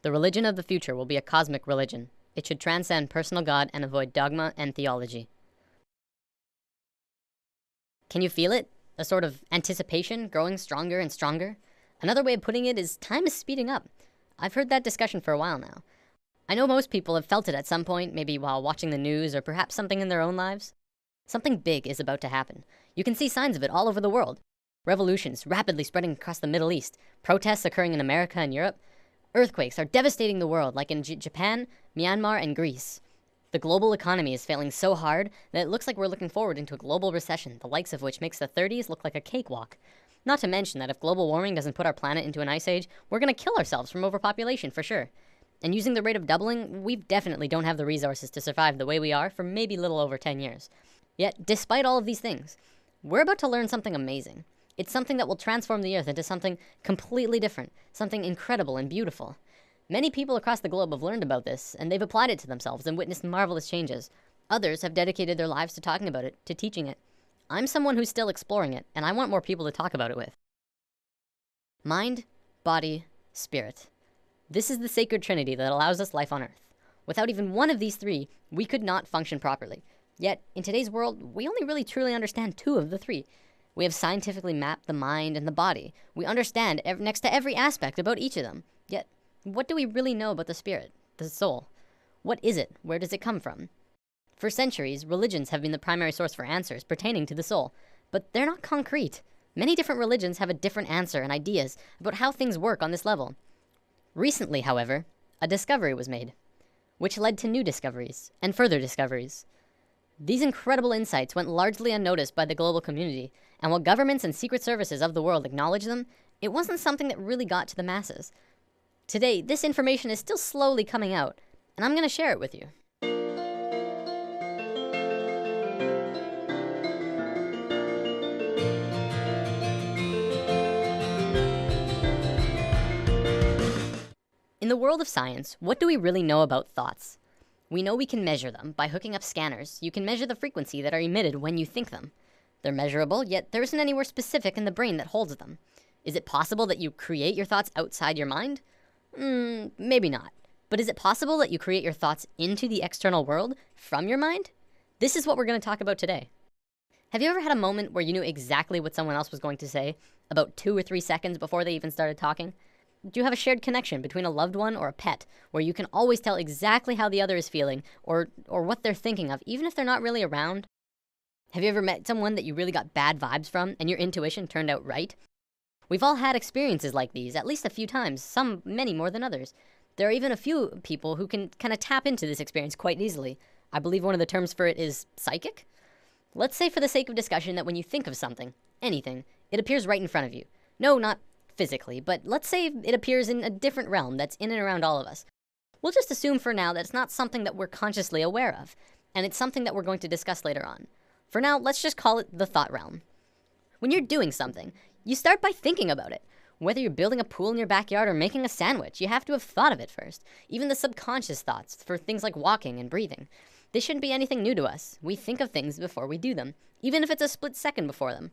The religion of the future will be a cosmic religion. It should transcend personal God and avoid dogma and theology. Can you feel it? A sort of anticipation growing stronger and stronger? Another way of putting it is time is speeding up. I've heard that discussion for a while now. I know most people have felt it at some point, maybe while watching the news or perhaps something in their own lives. Something big is about to happen. You can see signs of it all over the world. Revolutions rapidly spreading across the Middle East, protests occurring in America and Europe. Earthquakes are devastating the world, like in Japan, Myanmar, and Greece. The global economy is failing so hard that it looks like we're looking forward into a global recession, the likes of which makes the 30s look like a cakewalk. Not to mention that if global warming doesn't put our planet into an ice age, we're gonna kill ourselves from overpopulation for sure. And using the rate of doubling, we definitely don't have the resources to survive the way we are for maybe a little over 10 years. Yet, despite all of these things, we're about to learn something amazing. It's something that will transform the earth into something completely different, something incredible and beautiful. Many people across the globe have learned about this, and they've applied it to themselves and witnessed marvelous changes. Others have dedicated their lives to talking about it, to teaching it. I'm someone who's still exploring it, and I want more people to talk about it with. Mind, body, spirit. This is the sacred trinity that allows us life on earth. Without even one of these three, we could not function properly. Yet, in today's world, we only really truly understand two of the three. We have scientifically mapped the mind and the body. We understand next to every aspect about each of them. Yet, what do we really know about the spirit, the soul? What is it? Where does it come from? For centuries, religions have been the primary source for answers pertaining to the soul, but they're not concrete. Many different religions have a different answer and ideas about how things work on this level. Recently, however, a discovery was made, which led to new discoveries and further discoveries. These incredible insights went largely unnoticed by the global community, and while governments and secret services of the world acknowledged them, it wasn't something that really got to the masses. Today, this information is still slowly coming out, and I'm going to share it with you. In the world of science, what do we really know about thoughts? We know we can measure them. By hooking up scanners, you can measure the frequency that are emitted when you think them. They're measurable, yet there isn't anywhere specific in the brain that holds them. Is it possible that you create your thoughts outside your mind? Maybe not. But is it possible that you create your thoughts into the external world from your mind? This is what we're going to talk about today. Have you ever had a moment where you knew exactly what someone else was going to say about 2 or 3 seconds before they even started talking? Do you have a shared connection between a loved one or a pet where you can always tell exactly how the other is feeling or what they're thinking of, even if they're not really around? Have you ever met someone that you really got bad vibes from and your intuition turned out right? We've all had experiences like these at least a few times, some many more than others. There are even a few people who can kind of tap into this experience quite easily. I believe one of the terms for it is psychic. Let's say for the sake of discussion that when you think of something, anything, it appears right in front of you. No, not physically, but let's say it appears in a different realm that's in and around all of us. We'll just assume for now that it's not something that we're consciously aware of, and it's something that we're going to discuss later on. For now, let's just call it the thought realm. When you're doing something, you start by thinking about it. Whether you're building a pool in your backyard or making a sandwich, you have to have thought of it first. Even the subconscious thoughts for things like walking and breathing. This shouldn't be anything new to us. We think of things before we do them, even if it's a split second before them.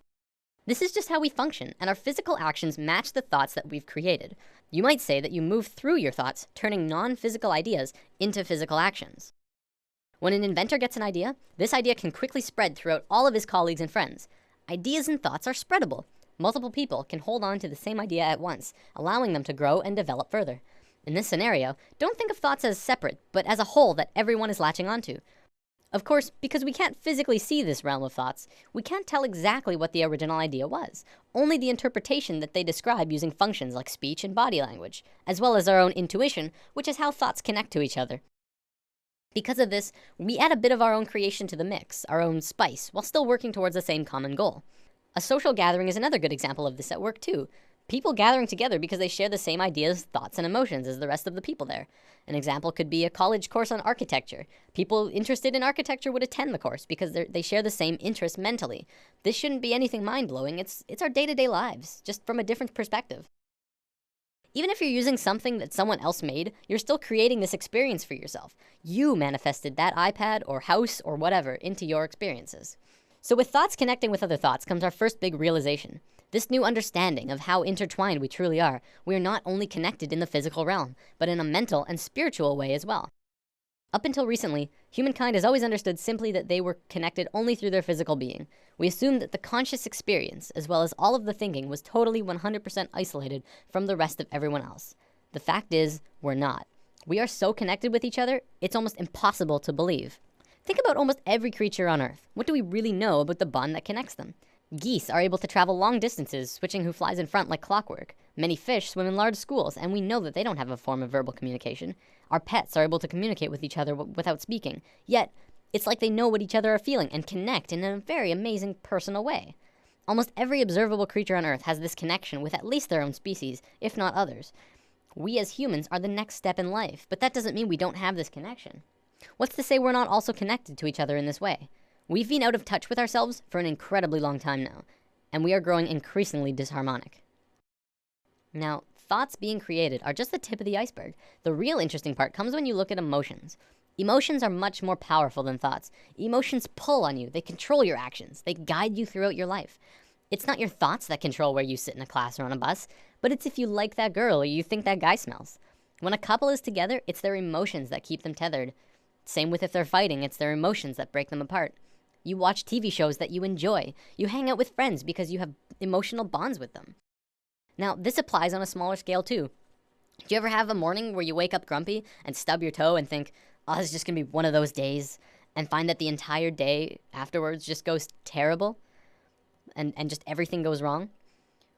This is just how we function, and our physical actions match the thoughts that we've created. You might say that you move through your thoughts, turning non-physical ideas into physical actions. When an inventor gets an idea, this idea can quickly spread throughout all of his colleagues and friends. Ideas and thoughts are spreadable. Multiple people can hold on to the same idea at once, allowing them to grow and develop further. In this scenario, don't think of thoughts as separate, but as a whole that everyone is latching onto. Of course, because we can't physically see this realm of thoughts, we can't tell exactly what the original idea was, only the interpretation that they describe using functions like speech and body language, as well as our own intuition, which is how thoughts connect to each other. Because of this, we add a bit of our own creation to the mix, our own spice, while still working towards the same common goal. A social gathering is another good example of this at work too. People gathering together because they share the same ideas, thoughts, and emotions as the rest of the people there. An example could be a college course on architecture. People interested in architecture would attend the course because they share the same interest mentally. This shouldn't be anything mind-blowing. It's our day-to-day lives, just from a different perspective. Even if you're using something that someone else made, you're still creating this experience for yourself. You manifested that iPad or house or whatever into your experiences. So with thoughts connecting with other thoughts comes our first big realization. This new understanding of how intertwined we truly are, we are not only connected in the physical realm, but in a mental and spiritual way as well. Up until recently, humankind has always understood simply that they were connected only through their physical being. We assumed that the conscious experience, as well as all of the thinking, was totally 100% isolated from the rest of everyone else. The fact is, we're not. We are so connected with each other, it's almost impossible to believe. Think about almost every creature on Earth. What do we really know about the bond that connects them? Geese are able to travel long distances, switching who flies in front like clockwork. Many fish swim in large schools, and we know that they don't have a form of verbal communication. Our pets are able to communicate with each other without speaking. Yet, it's like they know what each other are feeling and connect in a very amazing personal way. Almost every observable creature on Earth has this connection with at least their own species, if not others. We as humans are the next step in life, but that doesn't mean we don't have this connection. What's to say we're not also connected to each other in this way? We've been out of touch with ourselves for an incredibly long time now, and we are growing increasingly disharmonic. Now, thoughts being created are just the tip of the iceberg. The real interesting part comes when you look at emotions. Emotions are much more powerful than thoughts. Emotions pull on you, they control your actions, they guide you throughout your life. It's not your thoughts that control where you sit in a class or on a bus, but it's if you like that girl or you think that guy smells. When a couple is together, it's their emotions that keep them tethered. Same with if they're fighting, it's their emotions that break them apart. You watch TV shows that you enjoy. You hang out with friends because you have emotional bonds with them. Now, this applies on a smaller scale too. Do you ever have a morning where you wake up grumpy and stub your toe and think, oh, this is just gonna be one of those days, and find that the entire day afterwards just goes terrible and just everything goes wrong?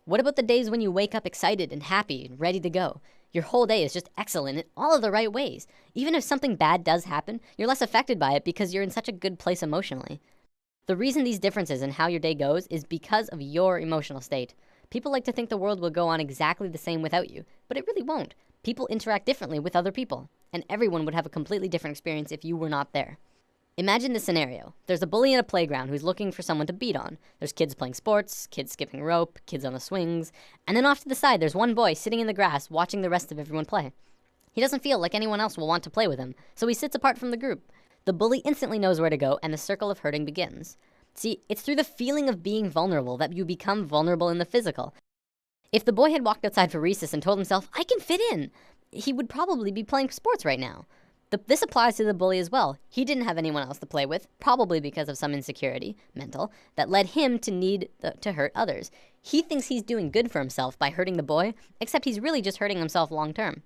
What about the days when you wake up excited and happy and ready to go? Your whole day is just excellent in all of the right ways. Even if something bad does happen, you're less affected by it because you're in such a good place emotionally. The reason these differences in how your day goes is because of your emotional state. People like to think the world will go on exactly the same without you, but it really won't. People interact differently with other people, and everyone would have a completely different experience if you were not there. Imagine this scenario. There's a bully in a playground who's looking for someone to beat on. There's kids playing sports, kids skipping rope, kids on the swings, and then off to the side there's one boy sitting in the grass watching the rest of everyone play. He doesn't feel like anyone else will want to play with him, so he sits apart from the group. The bully instantly knows where to go, and the circle of hurting begins. See, it's through the feeling of being vulnerable that you become vulnerable in the physical. If the boy had walked outside for recess and told himself, I can fit in, he would probably be playing sports right now. This applies to the bully as well. He didn't have anyone else to play with, probably because of some insecurity, mental, that led him to need to hurt others. He thinks he's doing good for himself by hurting the boy, except he's really just hurting himself long term.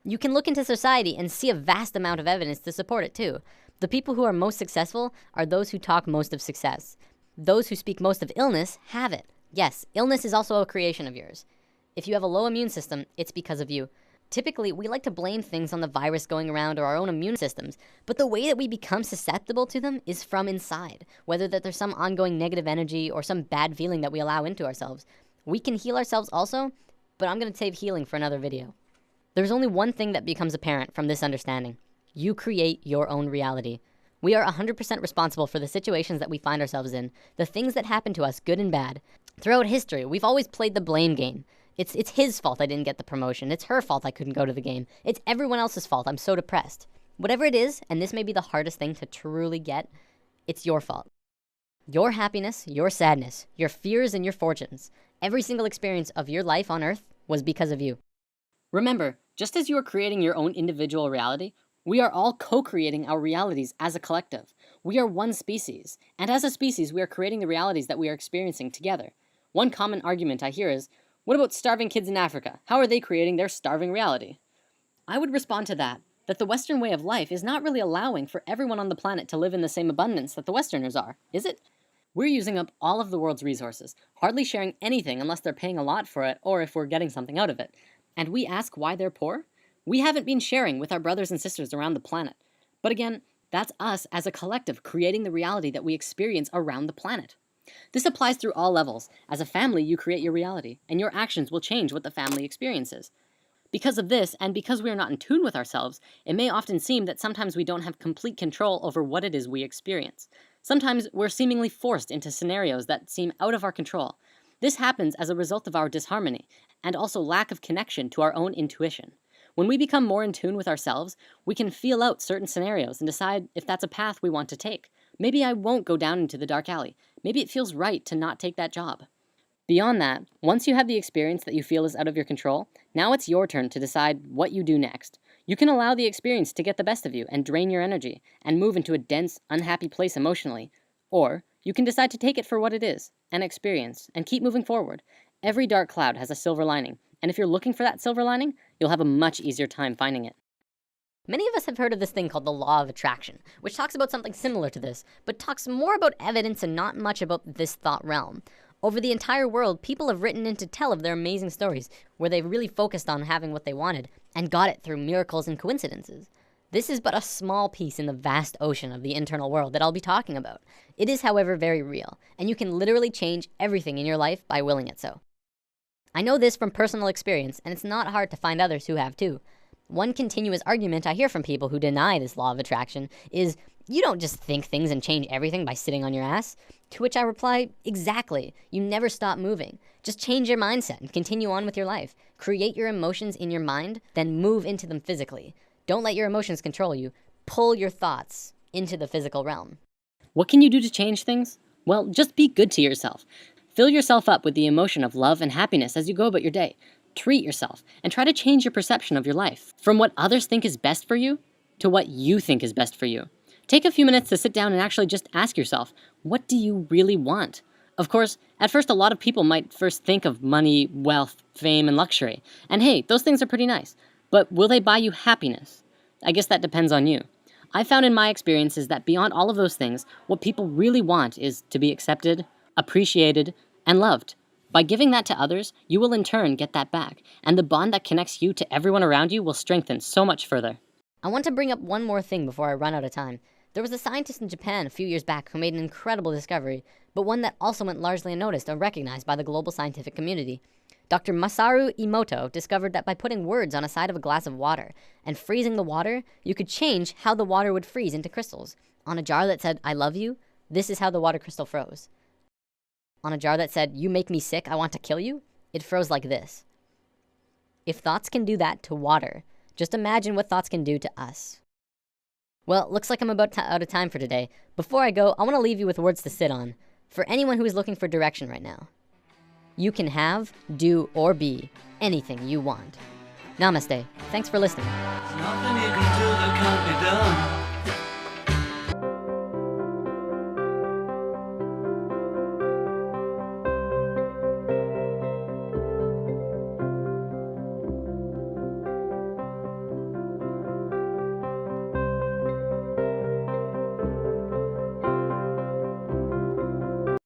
You can look into society and see a vast amount of evidence to support it too. The people who are most successful are those who talk most of success. Those who speak most of illness have it. Yes, illness is also a creation of yours. If you have a low immune system, it's because of you. Typically, we like to blame things on the virus going around or our own immune systems, but the way that we become susceptible to them is from inside, whether that there's some ongoing negative energy or some bad feeling that we allow into ourselves. We can heal ourselves also, but I'm gonna save healing for another video. There's only one thing that becomes apparent from this understanding. You create your own reality. We are 100% responsible for the situations that we find ourselves in, the things that happen to us, good and bad. Throughout history, we've always played the blame game. It's his fault I didn't get the promotion. It's her fault I couldn't go to the game. It's everyone else's fault I'm so depressed. Whatever it is, and this may be the hardest thing to truly get, it's your fault. Your happiness, your sadness, your fears and your fortunes, every single experience of your life on Earth was because of you. Remember, just as you are creating your own individual reality, we are all co-creating our realities as a collective. We are one species, and as a species, we are creating the realities that we are experiencing together. One common argument I hear is, what about starving kids in Africa? How are they creating their starving reality? I would respond to that the Western way of life is not really allowing for everyone on the planet to live in the same abundance that the Westerners are, is it? We're using up all of the world's resources, hardly sharing anything unless they're paying a lot for it or if we're getting something out of it. And we ask why they're poor? We haven't been sharing with our brothers and sisters around the planet. But again, that's us as a collective creating the reality that we experience around the planet. This applies through all levels. As a family, you create your reality, and your actions will change what the family experiences. Because of this, and because we are not in tune with ourselves, it may often seem that sometimes we don't have complete control over what it is we experience. Sometimes we're seemingly forced into scenarios that seem out of our control. This happens as a result of our disharmony, and also lack of connection to our own intuition. When we become more in tune with ourselves, we can feel out certain scenarios and decide if that's a path we want to take. Maybe I won't go down into the dark alley. Maybe it feels right to not take that job. Beyond that, once you have the experience that you feel is out of your control, now it's your turn to decide what you do next. You can allow the experience to get the best of you and drain your energy and move into a dense, unhappy place emotionally. Or you can decide to take it for what it is, an experience, and keep moving forward. Every dark cloud has a silver lining, and if you're looking for that silver lining, you'll have a much easier time finding it. Many of us have heard of this thing called the law of attraction, which talks about something similar to this, but talks more about evidence and not much about this thought realm. Over the entire world, people have written in to tell of their amazing stories, where they really focused on having what they wanted, and got it through miracles and coincidences. This is but a small piece in the vast ocean of the internal world that I'll be talking about. It is, however, very real, and you can literally change everything in your life by willing it so. I know this from personal experience, and it's not hard to find others who have too. One continuous argument I hear from people who deny this law of attraction is, you don't just think things and change everything by sitting on your ass. To which I reply, exactly. You never stop moving. Just change your mindset and continue on with your life. Create your emotions in your mind, then move into them physically. Don't let your emotions control you. Pull your thoughts into the physical realm. What can you do to change things? Well, just be good to yourself. Fill yourself up with the emotion of love and happiness as you go about your day. Treat yourself and try to change your perception of your life from what others think is best for you to what you think is best for you. Take a few minutes to sit down and actually just ask yourself, what do you really want? Of course, at first a lot of people might first think of money, wealth, fame, and luxury. And hey, those things are pretty nice. But will they buy you happiness? I guess that depends on you. I found in my experiences that beyond all of those things, what people really want is to be accepted, appreciated, and loved. By giving that to others, you will in turn get that back, and the bond that connects you to everyone around you will strengthen so much further. I want to bring up one more thing before I run out of time. There was a scientist in Japan a few years back who made an incredible discovery, but one that also went largely unnoticed or recognized by the global scientific community. Dr. Masaru Emoto discovered that by putting words on a side of a glass of water and freezing the water, you could change how the water would freeze into crystals. On a jar that said, I love you, this is how the water crystal froze. On a jar that said, you make me sick, I want to kill you, it froze like this. If thoughts can do that to water, just imagine what thoughts can do to us. Well, looks like I'm about out of time for today. Before I go, I want to leave you with words to sit on. For anyone who is looking for direction right now. You can have, do, or be anything you want. Namaste. Thanks for listening. There's nothing you can do that can't be done.